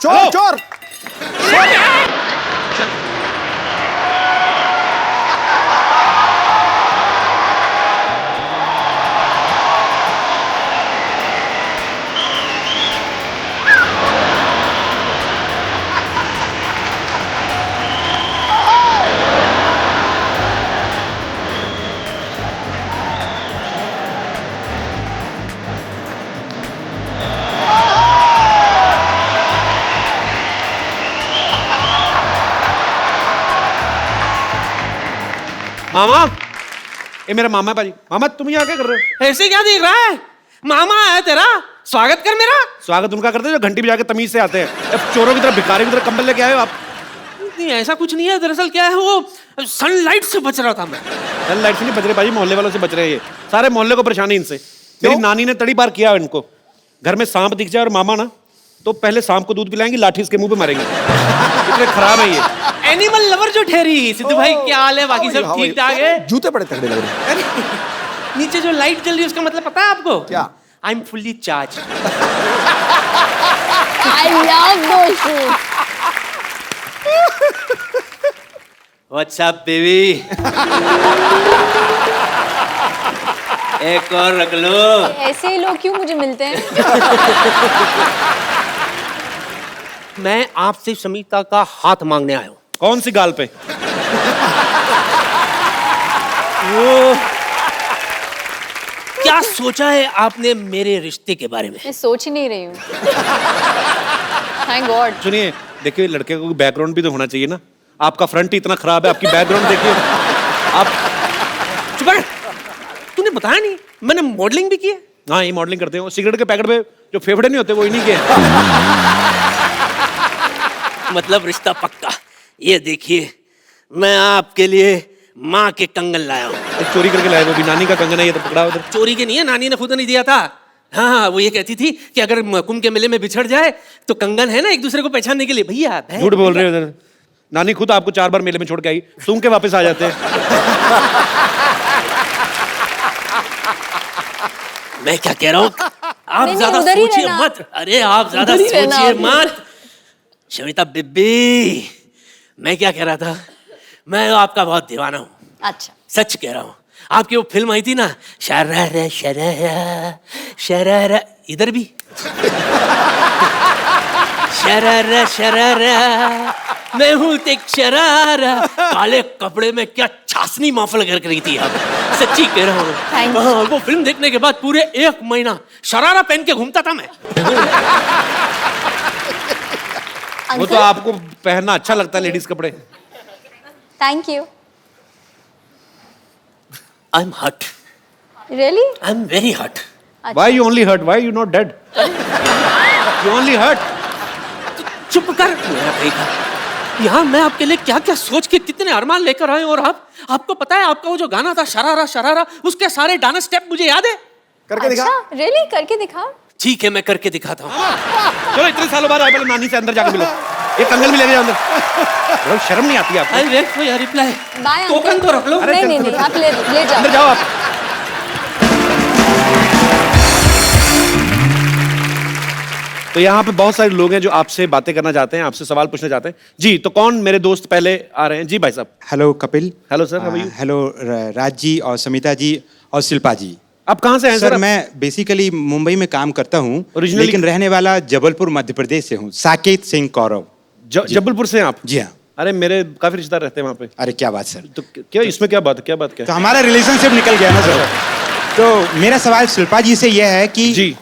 चोर चोर। मामा, ये मेरा मामा है भाजी। मामा तुम यहाँ क्या कर रहे हो? ऐसे क्या देख रहा है? मामा आया तेरा, स्वागत कर मेरा। स्वागत उनका करते हैं जो घंटी बजा के तमीज से आते हैं। अब चोरों की तरह भिखारी की तरह कंबल लेके आए हो आप। नहीं ऐसा कुछ नहीं है, दरअसल क्या है वो सनलाइट से बच रहा था मैं। लाइट से नहीं बच रहे भाजी, मोहल्ले वालों से बच रहे हैं। ये सारे मोहल्ले को परेशानी इनसे। मेरी नानी ने तड़ी पार किया इनको। घर में सांप दिख जाए और मामा ना तो पहले सांप को दूध पिलाएंगे, लाठी इसके मुंह पे मारेंगे। इतने खराब है ये। एनिमल लवर जो ठहरी। सिद्धू भाई क्या हाल है? बाकी सब ठीक ठाक है? जूते बड़े तगड़े लग रहे हैं। नीचे जो लाइट जल रही है उसका मतलब पता है आपको? क्या? I am fully charge. I love those shoes. What's up, baby? एक और रख लो। ऐसे ही लोग क्यों मुझे मिलते हैं? मैं आपसे समीता का हाथ मांगने आया हूँ। कौन सी गाल पे? वो क्या सोचा है आपने मेरे रिश्ते के बारे में? मैं सोच ही नहीं रही हूँ। Thank God. सुनिए, देखिए लड़के को बैकग्राउंड भी तो होना चाहिए ना। आपका फ्रंट ही इतना खराब है, आपकी बैकग्राउंड देखिए। आप चुप रह। तूने बताया नहीं मैंने मॉडलिंग भी की है। हाँ ये मॉडलिंग करते हो। सिगरेट के पैकेट पे जो फेफड़े नहीं होते वो इन्हीं के हैं। मतलब रिश्ता पक्का। ये देखिए मैं आपके लिए माँ के कंगन लाया हूँ। एक चोरी करके लाए, वो भी नानी का कंगन है, ये तो पकड़ा उधर। चोरी के नहीं है, नानी ने खुद नहीं दिया था। हाँ वो ये कहती थी कि अगर कुंभ के मेले में बिछड़ जाए तो कंगन है ना एक दूसरे को पहचानने के लिए। भैया झूठ बोल रहे हो उधर। नानी खुद आपको 4 बार मेले में छोड़ के आई, सूंघ के वापस आ जाते हैं। मैं क्या कह रहा हूँ, आप नहीं, ज्यादा उधर ही सोचिए रहना। मत। अरे आप ज्यादा उधर ही रहना सोचिए आप। मत। शमिता बेबी, मैं क्या कह रहा था, मैं आपका बहुत दीवाना हूँ। अच्छा। सच कह रहा हूँ। आपकी वो फिल्म आई थी ना, शरारा शरारा शरारा, इधर भी शरारा शरारा, मैं हूँ एक शरारा। काले कपड़े में क्या छासनी माफल कर रही थी आप। सच्ची कह रहा हूँ। Thank you. हाँ, वो फिल्म देखने के बाद पूरे 1 महीना शरारा पहन के घूमता था मैं। वो तो आपको पहनना अच्छा लगता है, लेडीज कपड़े। Thank you. I am hurt. Really? I am very hurt. Why you only hurt? Why you not dead? You only hurt. चुप कर मेरा बेटा। यहाँ मैं आपके लिए क्या क्या सोच के कितने अरमान लेकर आए, और आपको पता है आपका वो जो गाना था शरारा शरारा, उसके सारे डांस स्टेप मुझे याद है। करके दिखा। अच्छा, रियली? करके दिखाओ। ठीक है मैं करके दिखाता हूँ। चलो इतने सालों बाद आए, पहले नानी से अंदर जाके मिलो। ये कंगन भी ले जाओ अंदर। बड़ा शर्म नहीं आती आपको? I wait for your reply. Bye token तो रख लो। नहीं नहीं नहीं, आप ले जाओ। अंदर जाओ आप। तो यहाँ पे बहुत सारे लोग हैं जो आपसे बातें करना चाहते हैं, आपसे सवाल पूछना चाहते हैं। जी तो कौन मेरे दोस्त पहले आ रहे हैं? जी भाई साहब। Hello Kapil. Hello sir, how are you? Hello Raj ji और समिता जी और शिल्पा जी। आप कहाँ से हैं सर सर? मैं बेसिकली मुंबई में काम करता हूँ, Originally- लेकिन रहने वाला जबलपुर मध्य प्रदेश से हूँ। साकेत सिंह कौरव। जबलपुर से हैं आप? जी हाँ। अरे मेरे काफी रिश्तेदार रहते हैं वहाँ पे। अरे क्या बात सर। तो क्या इसमें क्या बात है? क्या बात क्या तो है? हमारा रिलेशनशिप निकल गया ना सर। तो मेरा सवाल शिल्पा जी से यह है कि जी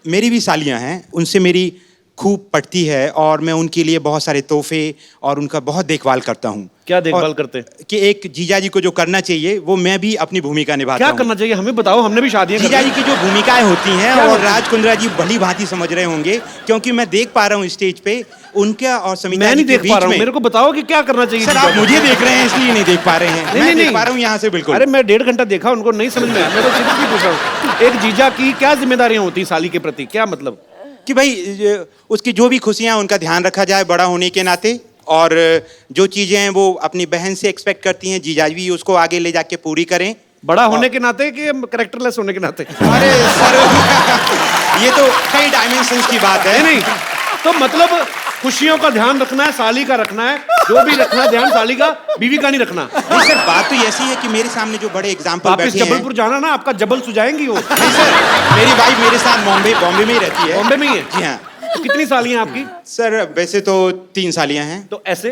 मेरी भी सालियाँ हैं, उनसे मेरी खूब पटती है और मैं उनके लिए बहुत सारे तोहफे और उनका बहुत देखभाल करता हूँ। क्या देखभाल और करते हैं? कि एक जीजा जी को जो करना चाहिए वो मैं भी अपनी भूमिका निभाता क्या हूँ। करना चाहिए हमें बताओ, हमने भी शादियां जीजा करनी जी की जो भूमिकाएं होती हैं, क्या और होती हैं? राज कुंद्रा जी भली भांति समझ रहे होंगे, क्योंकि मैं देख पा रहा हूँ स्टेज पे उनका और समिता मैं जी नहीं के देख बीच पा रहा हूँ, में। मेरे को बताओ कि क्या करना चाहिए। सर आप मुझे देख रहे हैं इसलिए नहीं देख पा रहे हैं। मैं देख पा रहा हूँ यहाँ से बिल्कुल। अरे मैं 1.5 घंटा देखा, उनको नहीं समझ में आया। मैं तो सीधे पूछ रहा हूँ, एक जीजा की क्या जिम्मेदारियां होती साली के प्रति? क्या मतलब कि भाई उसकी जो भी खुशियाँ उनका ध्यान रखा जाए बड़ा होने के नाते, और जो चीजें हैं वो अपनी बहन से एक्सपेक्ट करती हैं, जीजा भी उसको आगे ले जाके पूरी करें। बड़ा होने के नाते कि कैरेक्टरलेस होने के नाते? अरे सर ये तो कई डायमेंशंस की बात है। नहीं तो मतलब खुशियों का ध्यान रखना है, साली का रखना है, जो भी रखना है ध्यान, साली का, बीवी का नहीं रखना। नहीं सर, बात तो ऐसी है कि मेरे सामने जो बड़े एग्जाम्पल वापस बैठे हैं। जबलपुर जाना ना, आपका जबल सुझाएंगी वो। नहीं सर, मेरी वाइफ मेरे साथ बॉम्बे में ही रहती है। बॉम्बे में ही है? जी हाँ तो कितनी सालियां आपकी? सर, वैसे तो 3 सालियां हैं। तो ऐसे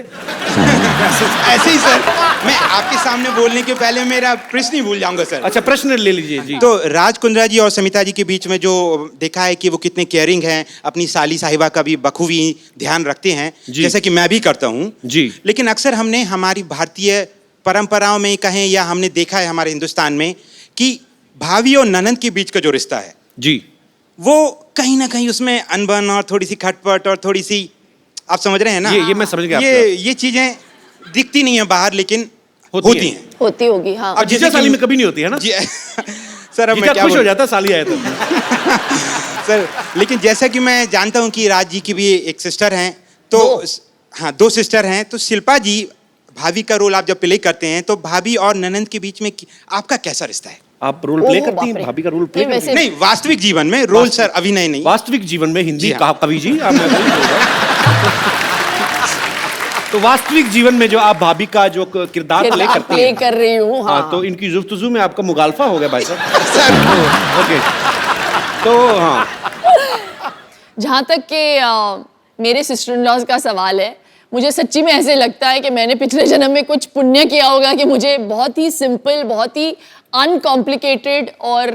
ऐसे ही सर, मैं आपके सामने बोलने के पहले मेरा प्रश्न ही भूल जाऊंगा सर। अच्छा, प्रश्न ले लीजिए जी। तो राज कुंद्रा जी और समिता जी के बीच में जो देखा है कि वो कितने केयरिंग हैं, अपनी साली साहिबा का भी बखूबी ध्यान रखते हैं, जी। जैसे कि मैं भी करता हूँ जी। लेकिन अक्सर हमने हमारी भारतीय परंपराओं में कहें या हमने देखा है हमारे हिंदुस्तान में कि भाभी और ननंद के बीच का जो रिश्ता है जी, वो कहीं ना कहीं उसमें अनबन और थोड़ी सी खटपट और थोड़ी सी, आप समझ रहे हैं ना? ये मैं समझ गया ये चीजें दिखती नहीं है बाहर, लेकिन होती हैं। होती होगी, हाँ। अब जीजा साली में कभी नहीं होती है ना? जी सर, अब मैं जीजा क्या खुश हो बोलूं? जाता साली आए तो। सर, लेकिन जैसा कि मैं जानता हूं कि राज जी की भी एक सिस्टर हैं, तो हाँ 2 सिस्टर हैं, तो शिल्पा जी भाभी का रोल आप जब प्ले करते हैं तो भाभी और ननंद के बीच में आपका कैसा रिश्ता है? आप रोल प्ले ओह, करती हैं? बाप रे। भाभी का रोल प्ले नहीं, करती हैं? नहीं, वास्तविक जीवन में रोल सर, अभिनय नहीं। वास्तविक जीवन में हिंदी जी हाँ। कवि जी आप मैं वही बोल रहा हूं। तो वास्तविक जीवन में जो आप भाभी का जो किरदार प्ले करती प्ले हैं, कर रही हूँ, हाँ। हाँ, तो इनकी जुफ्तजू में आपका मुगालफा हो गया भाई साहब। सर ओके, तो हाँ, जहाँ तक कि मेरे सिस्टर इन लॉज का सवाल है, मुझे सच्ची में ऐसे लगता है कि मैंने पिछले जन्म में कुछ पुण्य किया होगा कि मुझे बहुत ही सिंपल, बहुत ही अनकॉम्प्लिकेटेड और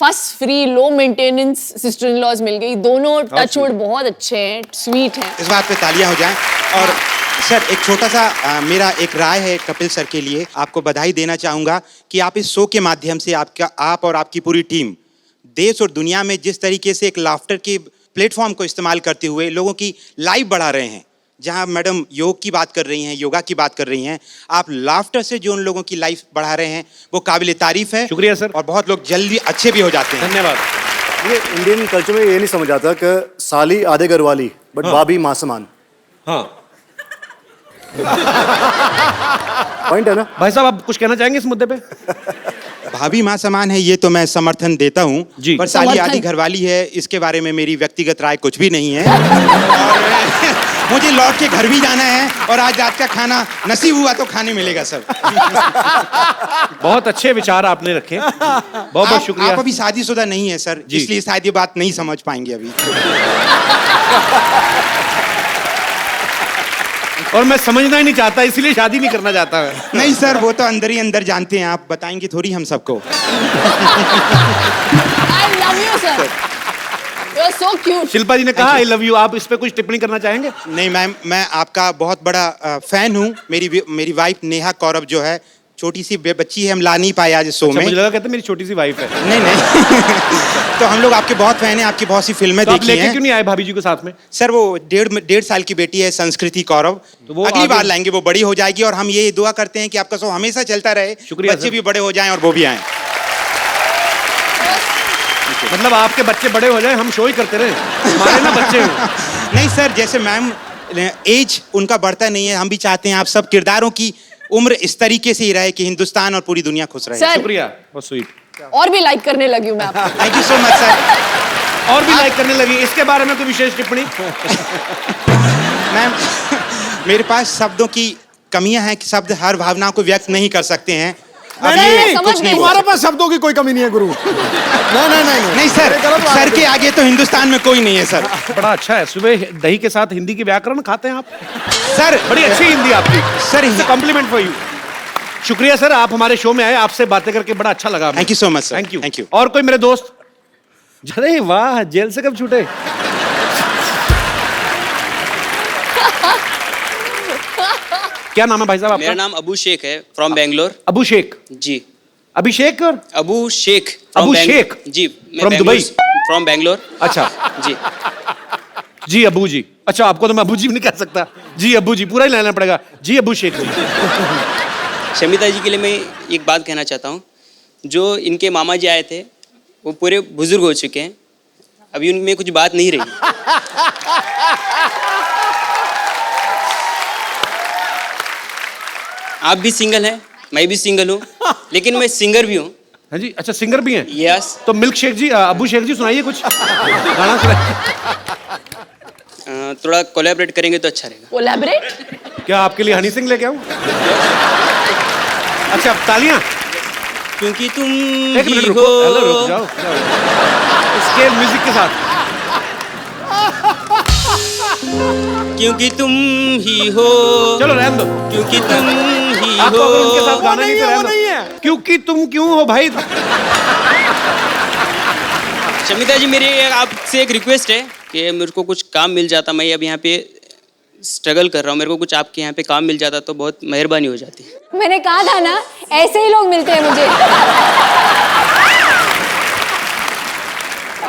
fuss free, low maintenance sister in laws मिल गई। दोनों टचवुड बहुत अच्छे हैं, स्वीट हैं। इस बात पे तालियां हो जाएं। और सर, एक छोटा सा मेरा एक राय है कपिल सर के लिए, आपको बधाई देना चाहूंगा कि आप इस शो के माध्यम से आप और आपकी पूरी टीम देश और दुनिया में जिस तरीके से एक लाफ्टर के प्लेटफॉर्म को इस्तेमाल करते हुए लोगों की लाइफ बढ़ा रहे हैं। जहां मैडम योग की बात कर रही हैं, योगा की बात कर रही हैं, आप लाफ्टर से जो उन लोगों की लाइफ बढ़ा रहे हैं वो काबिल तारीफ है। शुक्रिया सर। और बहुत लोग जल्दी अच्छे भी हो जाते हैं। धन्यवाद। ये इंडियन कल्चर में ये नहीं समझ आता कि साली आधे घर वाली बट भाभी मां समान। हाँ पॉइंट है ना? भाई साहब, आप कुछ कहना चाहेंगे इस मुद्दे पे? भाभी माँ समान है, ये तो मैं समर्थन देता हूँ जी। पर साली समर्थन? आधी घरवाली है, इसके बारे में मेरी व्यक्तिगत राय कुछ भी नहीं है। और मुझे लौट के घर भी जाना है और आज रात का खाना नसीब हुआ तो खाने मिलेगा सब। बहुत अच्छे विचार आपने रखे, बहुत बहुत शुक्रिया। आप अभी शादीशुदा नहीं है सर, जी। इसलिए शायद ये बात नहीं समझ पाएंगे अभी। और मैं समझना ही नहीं चाहता, इसलिए शादी नहीं करना चाहता मैं। नहीं सर, वो तो अंदर ही अंदर जानते हैं, आप बताएंगे थोड़ी हम सबको। I love you, sir. You're so cute. Shilpa जी ने कहा आई लव यू, आप इस पे कुछ टिप्पणी करना चाहेंगे? नहीं मैम, मैं आपका बहुत बड़ा फैन हूँ। मेरी वाइफ नेहा कौरव जो है, छोटी सी बच्ची है, हम ला नहीं पाए आज शो अच्छा, में। मुझे लगा कहते मेरी छोटी सी वाइफ है। नहीं नहीं तो हम लोग आपके बहुत फैन हैं, आपकी बहुत सी फिल्में तो आप देखी लेके हैं। क्यों नहीं आए भाभी जी को साथ में? सर, वो 1.5 साल की बेटी है संस्कृति कौरव, तो वो अगली आगे- बार लाएंगे, वो बड़ी हो जाएगी। और हम ये दुआ करते हैं कि आपका शो हमेशा चलता रहे, शुक्रिया बच्चे सर। भी बड़े हो जाएं और वो भी आएं। मतलब आपके बच्चे बड़े हो जाए, हम शो ही करते रहे, हमारे ना बच्चे हो। नहीं सर, जैसे मैम एज उनका बढ़ता नहीं है, हम भी चाहते हैं आप सब किरदारों की उम्र इस तरीके से ही रहे कि हिंदुस्तान और पूरी दुनिया खुश रहे। सर, शुक्रिया, बहुत स्वीट। और भी लाइक करने लगी हूँ मैं आपको। Thank you so much sir. और भी लाइक करने लगी, इसके बारे में कोई विशेष टिप्पणी? मैम, मेरे पास शब्दों की कमियां हैं कि शब्द हर भावना को व्यक्त नहीं कर सकते हैं। अब ये समझ कुछ नहीं गई। बोल तुम्हारे पास शब्दों की कोई कमी नहीं है गुरु। नहीं नहीं नहीं नहीं सर, सर के आगे तो हिंदुस्तान में कोई नहीं है सर। बड़ा अच्छा है, सुबह दही के साथ हिंदी की व्याकरण खाते हैं आप? सर बड़ी अच्छी हिंदी आपकी सर, कॉम्प्लीमेंट फॉर यू। शुक्रिया सर, आप हमारे शो में आए, आपसे बातें करके बड़ा अच्छा लगा। Thank you so much sir. Thank you. Thank you. और कोई मेरे दोस्त? अरे वाह, जेल से कब छूटे? क्या नाम है भाई साहब मेरा आपका? नाम अबू शेख है, फ्रॉम बेंगलोर। अबू शेख। जी, अभिषेक और अबू शेख अबू शेख? जी, From दुबई? फ्रॉम बेंगलोर। अच्छा जी, जी अबू जी। अच्छा, आपको तो मैं अबू जी भी नहीं कह सकता। जी अबू जी पूरा ही लेना पड़ेगा। जी अबू शेख जी। शमिता जी के लिए मैं एक बात कहना चाहता हूँ। जो इनके मामा जी आए थे वो पूरे बुजुर्ग हो चुके हैं, अभी उनमें कुछ बात नहीं रही। आप भी सिंगल हैं, मैं भी सिंगल हूँ, लेकिन मैं सिंगर भी हूँ। हाँ जी, अच्छा सिंगर भी हैं? यस। तो मिल्क शेख जी, अबू शेख जी सुनाइए कुछ गाना सुनाइए। थोड़ा कोलैबोरेट करेंगे तो अच्छा रहेगा। कोलैबोरेट? क्या आपके लिए हनी सिंह लेके आऊं? अच्छा, अब तालियां। क्योंकि तुम एक मिनट ही रुको, हेलो, रुक जाओ, स्केल म्यूजिक के साथ। क्योंकि तुम ही हो, चलो रहने दो। क्योंकि तुम ही आपको हो। अगर उनके साथ गाना नहीं तो रहने दो। क्योंकि तुम क्यों हो भाई? शमिता जी, मेरी आपसे एक रिक्वेस्ट है कि मेरे को कुछ काम मिल जाता, मैं अब यहाँ पे स्ट्रगल कर रहा हूँ, मेरे को कुछ आपके यहाँ पे काम मिल जाता तो बहुत मेहरबानी हो जाती। मैंने कहा था ना, ऐसे ही लोग मिलते हैं मुझे।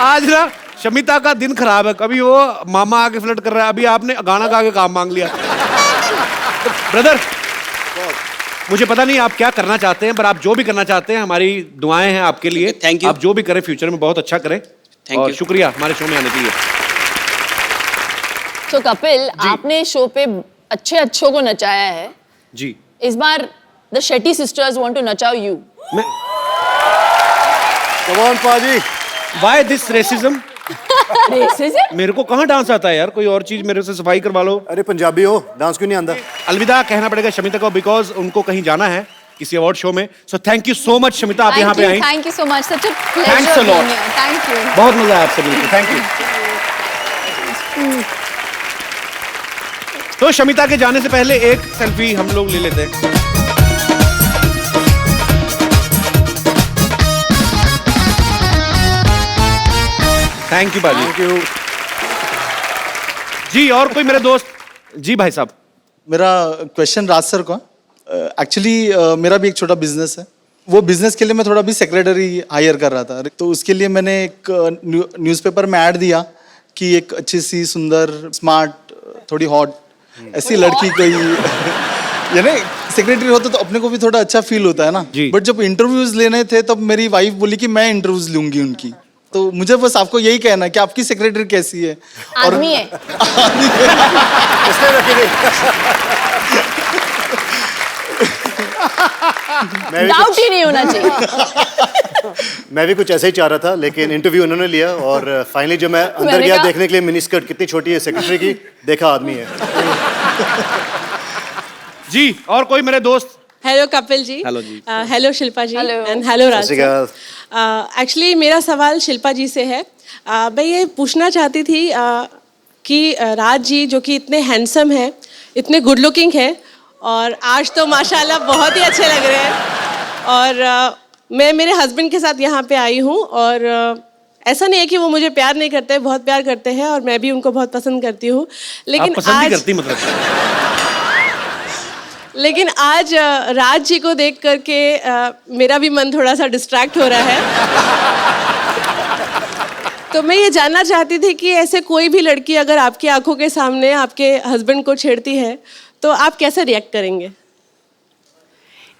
आज ना शमिता का दिन खराब है, कभी वो मामा आके फ्लर्ट कर रहा है, अभी आपने गाना गा के काम मांग लिया। ब्रदर, मुझे पता नहीं आप क्या करना चाहते हैं, पर आप जो भी करना चाहते हैं हमारी दुआएं हैं आपके लिए। Thank you. आप जो भी करें फ्यूचर में बहुत अच्छा करें। Thank और you. शुक्रिया हमारे शो में आने के लिए। तो कपिल, आपने शो पे अच्छों को नचाया है। जी, इस बार the Shetty sisters want to नचाओ यू। मैं कम ऑन पाजी। Why this racism? रेसिज्म? मेरे को कहाँ डांस आता है यार, कोई और चीज मेरे से सफाई करवा लो। अरे पंजाबी हो, डांस क्यों नहीं आंदा? अलविदा कहना पड़ेगा शमिता को, बिकॉज उनको कहीं जाना है किसी अवार्ड शो में। So thank you so much Shamita, आप यहाँ पे आई। Thank you so much, such a Thanks a pleasure. lot. Thank you. बहुत मजा आया आपसे मिलकर, थैंक यू। तो शमिता के जाने से पहले एक सेल्फी हम लोग ले लेते हैं। थैंक यू बाजी। Thank you. जी, और कोई मेरे दोस्त? जी भाई साहब। मेरा क्वेश्चन राज सर को। एक्चुअली मेरा भी एक छोटा बिजनेस है। वो बिजनेस के लिए मैं थोड़ा भी सेक्रेटरी हायर कर रहा था, तो उसके लिए मैंने एक न्यूज़पेपर में ऐड दिया कि एक अच्छी सी सुंदर स्मार्ट थोड़ी हॉट ऐसी लड़की कोई यानी सेक्रेटरी होता तो अपने को भी थोड़ा अच्छा फील होता है ना। जी। बट जब इंटरव्यूज लेने थे तब मेरी वाइफ बोली कि मैं इंटरव्यूज लूंगी उनकी, तो मुझे बस आपको यही कहना है कि आपकी सेक्रेटरी कैसी है? आदमी है। इसलिए रखेंगे। डाउट ही नहीं होना चाहिए। मैं भी कुछ ऐसे ही चाह रहा था, लेकिन इंटरव्यू उन्होंने लिया और फाइनली जब मैं अंदर मैंने गया कहा- देखने के लिए मिनी स्कर्ट कितनी छोटी है सेक्रेटरी की, देखा आदमी है। जी, और कोई मेरे दोस्त? हेलो कपिल जी। हेलो जी। Hello Shilpa ji. Hello. And hello Raj सत श्री अकाल। एक्चुअली मेरा सवाल शिल्पा जी से है। मैं ये पूछना चाहती थी कि राज जी जो कि इतने हैंडसम हैं, इतने गुड लुकिंग हैं, और आज तो माशाल्लाह बहुत ही अच्छे लग रहे हैं। और मैं मेरे हस्बैंड के साथ यहाँ पे आई हूँ, और ऐसा नहीं है कि वो मुझे प्यार नहीं करते, बहुत प्यार करते हैं, और मैं भी उनको बहुत पसंद करती हूँ। लेकिन आप पसंद आज नहीं करती मतलब? लेकिन आज राज जी को देख करके मेरा भी मन थोड़ा सा डिस्ट्रैक्ट हो रहा है। तो मैं ये जानना चाहती थी कि ऐसे कोई भी लड़की अगर आपकी आंखों के सामने आपके हस्बैंड को छेड़ती है तो आप कैसे रिएक्ट करेंगे?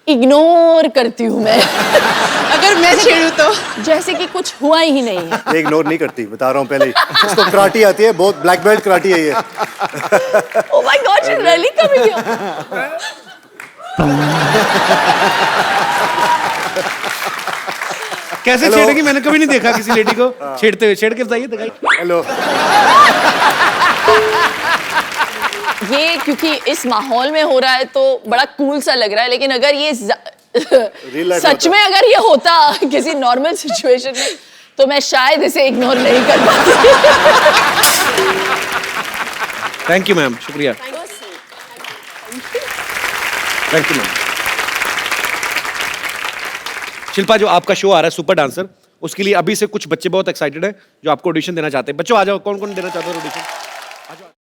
इग्नोर करती हूँ मैं। अगर मैं छेड़ूं तो? जैसे कि कुछ हुआ ही नहीं है। ये इग्नोर नहीं करती, बता रहा हूँ पहले ही। इसको कराटी आती है, बहुत ब्लैक बेल्ट कराटी है ये। Oh my God, she's really coming here. कैसे Hello. छेड़ेगी? मैंने कभी नहीं देखा किसी लेडी को छेड़ते हुए। छेड़ के बताइए, दिखाइए। हेलो। ये क्योंकि इस माहौल में हो रहा है तो बड़ा कूल सा लग रहा है, लेकिन अगर ये life सच होता। में अगर ये होता किसी नॉर्मल सिचुएशन में तो मैं शायद इसे इग्नोर नहीं कर पाती। थैंक यू मैम, शुक्रिया। Thank you ma'am. शिल्पा, जो आपका शो आ रहा है सुपर डांसर, उसके लिए अभी से कुछ बच्चे बहुत एक्साइटेड हैं जो आपको ऑडिशन देना चाहते हैं। बच्चों आ जाओ, कौन कौन देना चाहते हो ऑडिशन?